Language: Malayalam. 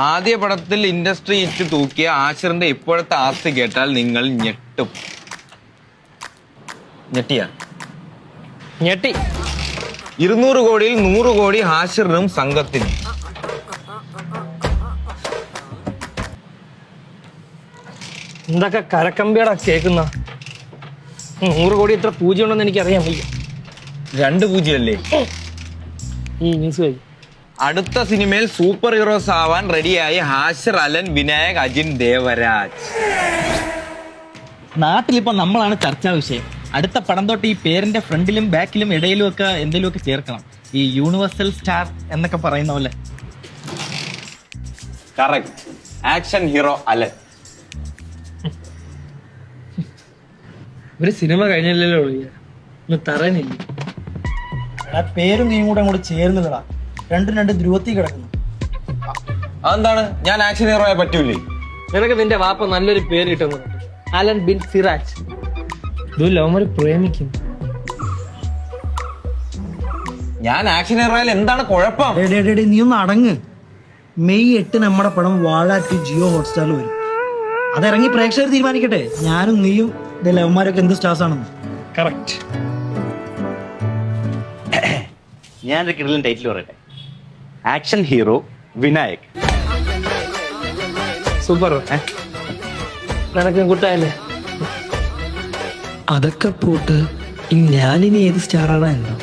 ആദ്യ പടത്തിൽ ഇൻഡസ്ട്രി ഇറ്റ് തൂക്കിയ ആശിറിന്റെ ഇപ്പോഴത്തെ ആസ്തി കേട്ടാൽ നിങ്ങൾ ഞെട്ടും. ഞെട്ടി. 200 കോടിയിൽ 100 കോടി ഹാഷിറിനും സംഘത്തിനും. എന്തൊക്കെ കരക്കമ്പിയടാ കേൾക്കുന്ന. 100 കോടി എത്ര പൂജ്യം ഉണ്ടെന്ന് എനിക്കറിയാൻ വയ്യ. 2 പൂജ്യമല്ലേ ഈ ന്യൂസ് കഴി. അടുത്ത സിനിമയിൽ സൂപ്പർ ഹീറോസ് ആവാൻ റെഡിയായി ഹാഷിർ, അലൻ, വിനായക്, അജിൻ, ദേവരാജ്. നാട്ടിലിപ്പോ നമ്മളാണ് ചർച്ചാ വിഷയം. അടുത്ത പടം തൊട്ട് ഈ പേരിന്റെ ഫ്രണ്ടിലും ബാക്കിലും ഇടയിലും ഒക്കെ എന്തെങ്കിലുമൊക്കെ ചേർക്കണം. ഈ യൂണിവേഴ്സൽ സ്റ്റാർ എന്നൊക്കെ പറയുന്ന പോലെ. കറക്റ്റ്. Action hero Alan. ഒരു സിനിമ കഴിഞ്ഞല്ലോ ഒന്ന് തറയുന്നില്ല. പേരും നീയും കൂടെ അങ്ങോട്ട് ചേർന്നില്ലടാ. രണ്ടും രണ്ട് ധ്രുവത്തിൽ കിടക്കുന്നു. അതെന്താണ്? ഞാൻ ആക്ഷൻ ഹീറോയെ പറ്റൂലേ? നിനക്ക് നിന്റെ വാപ്പ നല്ലൊരു പേര് കിട്ടുന്നുണ്ട്, അലൻ ബിൻ സിറാജ്. ലവന്മാര് പ്രേമിക്കും. ഞാൻ ആക്ഷൻ ഹീറോയിൽ എന്താണ് കുഴപ്പം? നീ ഒന്ന് അടങ്ങ്. മെയ് 8 നമ്മുടെ പടം വാഴ 2 ജിയോ ഹോട്ട്സ്റ്റാറിൽ വരും. അതിറങ്ങി പ്രേക്ഷകർ തീരുമാനിക്കട്ടെ ഞാനും നീയും ലവന്മാരൊക്കെ എന്ത് സ്റ്റാർസ് ആണെന്ന്. കറക്റ്റ്. ഞാനൊരു കിടലൻ ടൈറ്റിൽ പറയട്ടെ. Action hero Vinayak. സൂപ്പർ. നിനക്ക് കൂട്ടായല്ലേ? അതൊക്കെ പോട്ട് ഞാനിനി ഏത് സ്റ്റാറാണ് എന്തോ.